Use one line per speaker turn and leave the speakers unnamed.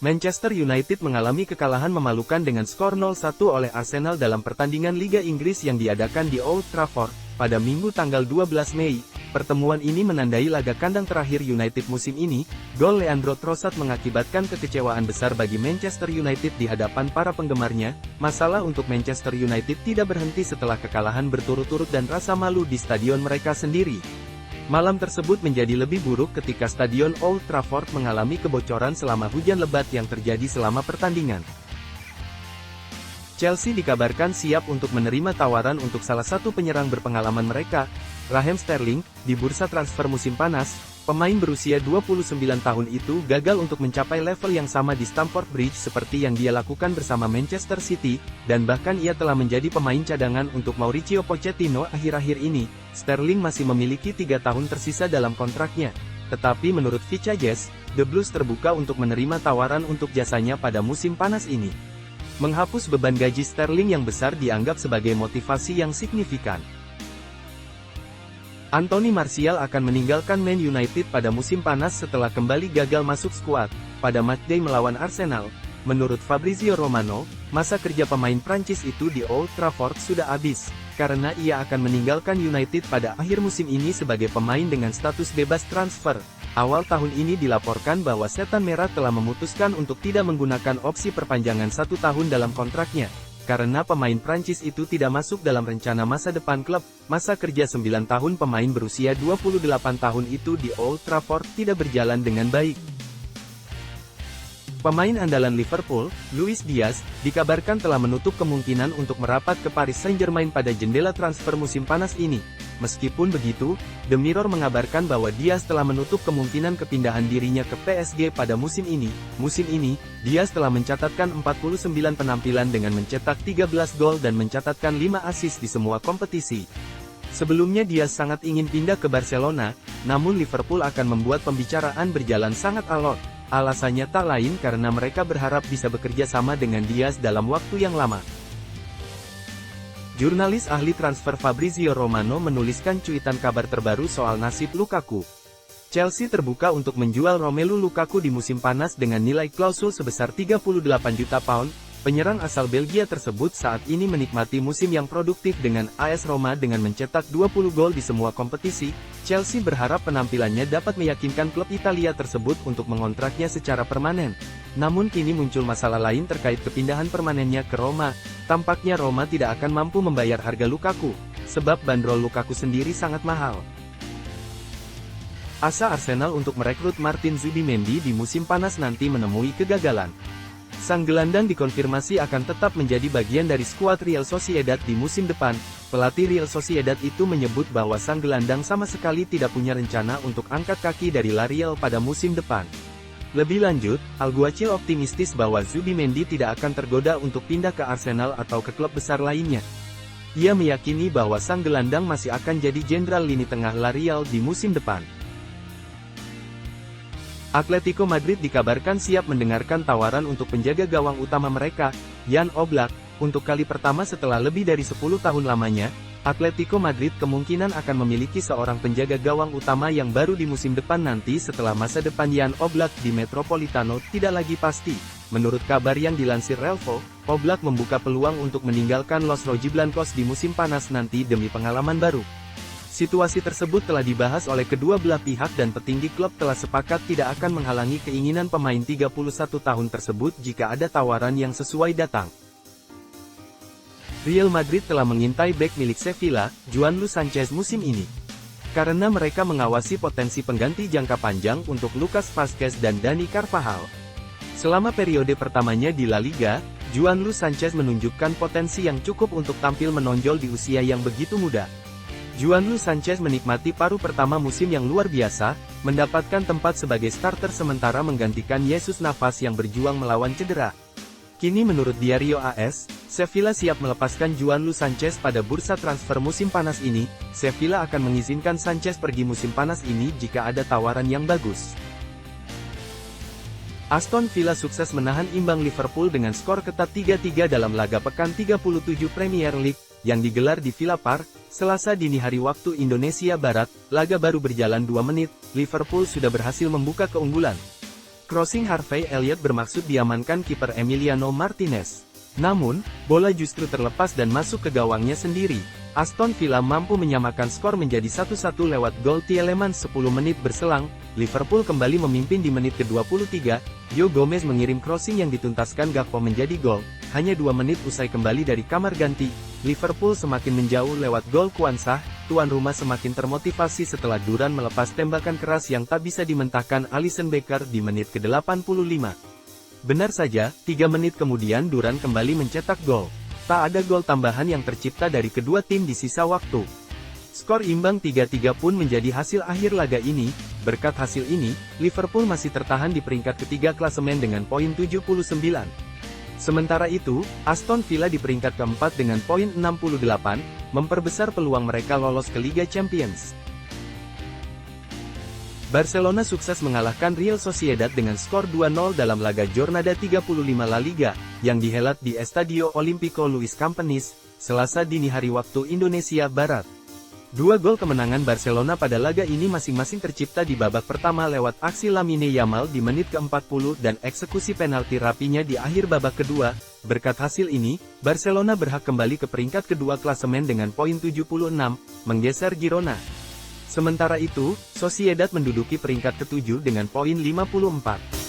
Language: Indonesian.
Manchester United mengalami kekalahan memalukan dengan skor 0-1 oleh Arsenal dalam pertandingan Liga Inggris yang diadakan di Old Trafford, pada Minggu tanggal 12 Mei. Pertemuan ini menandai laga kandang terakhir United musim ini. Gol Leandro Trossard mengakibatkan kekecewaan besar bagi Manchester United di hadapan para penggemarnya. Masalah untuk Manchester United tidak berhenti setelah kekalahan berturut-turut dan rasa malu di stadion mereka sendiri. Malam tersebut menjadi lebih buruk ketika Stadion Old Trafford mengalami kebocoran selama hujan lebat yang terjadi selama pertandingan. Chelsea dikabarkan siap untuk menerima tawaran untuk salah satu penyerang berpengalaman mereka, Raheem Sterling, di bursa transfer musim panas. Pemain berusia 29 tahun itu gagal untuk mencapai level yang sama di Stamford Bridge seperti yang dia lakukan bersama Manchester City, dan bahkan ia telah menjadi pemain cadangan untuk Mauricio Pochettino akhir-akhir ini. Sterling masih memiliki 3 tahun tersisa dalam kontraknya. Tetapi menurut Vicajes, The Blues terbuka untuk menerima tawaran untuk jasanya pada musim panas ini. Menghapus beban gaji Sterling yang besar dianggap sebagai motivasi yang signifikan. Anthony Martial akan meninggalkan Man United pada musim panas setelah kembali gagal masuk skuad pada matchday melawan Arsenal. Menurut Fabrizio Romano, masa kerja pemain Prancis itu di Old Trafford sudah habis, karena ia akan meninggalkan United pada akhir musim ini sebagai pemain dengan status bebas transfer. Awal tahun ini dilaporkan bahwa Setan Merah telah memutuskan untuk tidak menggunakan opsi perpanjangan 1 tahun dalam kontraknya, karena pemain Prancis itu tidak masuk dalam rencana masa depan klub. Masa kerja 9 tahun pemain berusia 28 tahun itu di Old Trafford tidak berjalan dengan baik. Pemain andalan Liverpool, Luis Diaz, dikabarkan telah menutup kemungkinan untuk merapat ke Paris Saint-Germain pada jendela transfer musim panas ini. Meskipun begitu, The Mirror mengabarkan bahwa Diaz telah menutup kemungkinan kepindahan dirinya ke PSG pada musim ini. Musim ini, Diaz telah mencatatkan 49 penampilan dengan mencetak 13 gol dan mencatatkan 5 assist di semua kompetisi. Sebelumnya Diaz sangat ingin pindah ke Barcelona, namun Liverpool akan membuat pembicaraan berjalan sangat alot. Alasannya tak lain karena mereka berharap bisa bekerja sama dengan Diaz dalam waktu yang lama. Jurnalis ahli transfer Fabrizio Romano menuliskan cuitan kabar terbaru soal nasib Lukaku. Chelsea terbuka untuk menjual Romelu Lukaku di musim panas dengan nilai klausul sebesar 38 juta pound. Penyerang asal Belgia tersebut saat ini menikmati musim yang produktif dengan AS Roma dengan mencetak 20 gol di semua kompetisi. Chelsea berharap penampilannya dapat meyakinkan klub Italia tersebut untuk mengontraknya secara permanen. Namun kini muncul masalah lain terkait kepindahan permanennya ke Roma. Tampaknya Roma tidak akan mampu membayar harga Lukaku, sebab bandrol Lukaku sendiri sangat mahal. Asa Arsenal untuk merekrut Martin Zubimendi di musim panas nanti menemui kegagalan. Sang gelandang dikonfirmasi akan tetap menjadi bagian dari skuad Real Sociedad di musim depan. Pelatih Real Sociedad itu menyebut bahwa sang gelandang sama sekali tidak punya rencana untuk angkat kaki dari La Real pada musim depan. Lebih lanjut, Alguacil optimistis bahwa Zubimendi tidak akan tergoda untuk pindah ke Arsenal atau ke klub besar lainnya. Ia meyakini bahwa sang gelandang masih akan jadi jenderal lini tengah La Real di musim depan. Atletico Madrid dikabarkan siap mendengarkan tawaran untuk penjaga gawang utama mereka, Jan Oblak. Untuk kali pertama setelah lebih dari 10 tahun lamanya, Atletico Madrid kemungkinan akan memiliki seorang penjaga gawang utama yang baru di musim depan nanti setelah masa depan Jan Oblak di Metropolitano tidak lagi pasti. Menurut kabar yang dilansir Relvo, Oblak membuka peluang untuk meninggalkan Los Rojiblancos di musim panas nanti demi pengalaman baru. Situasi tersebut telah dibahas oleh kedua belah pihak dan petinggi klub telah sepakat tidak akan menghalangi keinginan pemain 31 tahun tersebut jika ada tawaran yang sesuai datang. Real Madrid telah mengintai bek milik Sevilla, Juanlu Sanchez musim ini. Karena mereka mengawasi potensi pengganti jangka panjang untuk Lucas Vazquez dan Dani Carvajal. Selama periode pertamanya di La Liga, Juanlu Sanchez menunjukkan potensi yang cukup untuk tampil menonjol di usia yang begitu muda. Juanlu Sanchez menikmati paruh pertama musim yang luar biasa, mendapatkan tempat sebagai starter sementara menggantikan Jesus Navas yang berjuang melawan cedera. Kini menurut Diario AS, Sevilla siap melepaskan Juanlu Sanchez pada bursa transfer musim panas ini. Sevilla akan mengizinkan Sanchez pergi musim panas ini jika ada tawaran yang bagus. Aston Villa sukses menahan imbang Liverpool dengan skor ketat 3-3 dalam laga pekan 37 Premier League, yang digelar di Villa Park, Selasa dini hari waktu Indonesia Barat. Laga baru berjalan 2 menit, Liverpool sudah berhasil membuka keunggulan. Crossing Harvey Elliott bermaksud diamankan kiper Emiliano Martinez. Namun, bola justru terlepas dan masuk ke gawangnya sendiri. Aston Villa mampu menyamakan skor menjadi 1-1 lewat gol Tielemans 10 menit berselang. Liverpool kembali memimpin di menit ke-23, Joe Gomez mengirim crossing yang dituntaskan Gakpo menjadi gol. Hanya 2 menit usai kembali dari kamar ganti, Liverpool semakin menjauh lewat gol Kwanzaa. Tuan rumah semakin termotivasi setelah Duran melepas tembakan keras yang tak bisa dimentahkan Alisson Becker di menit ke-85. Benar saja, 3 menit kemudian Duran kembali mencetak gol. Tak ada gol tambahan yang tercipta dari kedua tim di sisa waktu. Skor imbang 3-3 pun menjadi hasil akhir laga ini. Berkat hasil ini, Liverpool masih tertahan di peringkat ketiga klasemen dengan poin 79. Sementara itu, Aston Villa di peringkat keempat dengan poin 68, memperbesar peluang mereka lolos ke Liga Champions. Barcelona sukses mengalahkan Real Sociedad dengan skor 2-0 dalam laga Jornada 35 La Liga, yang dihelat di Estadio Olímpico Luis Companys, Selasa dini hari waktu Indonesia Barat. 2 gol kemenangan Barcelona pada laga ini masing-masing tercipta di babak pertama lewat aksi Lamine Yamal di menit ke-40 dan eksekusi penalti rapinya di akhir babak kedua. Berkat hasil ini, Barcelona berhak kembali ke peringkat kedua klasemen dengan poin 76, menggeser Girona. Sementara itu, Sociedad menduduki peringkat ke-7 dengan poin 54.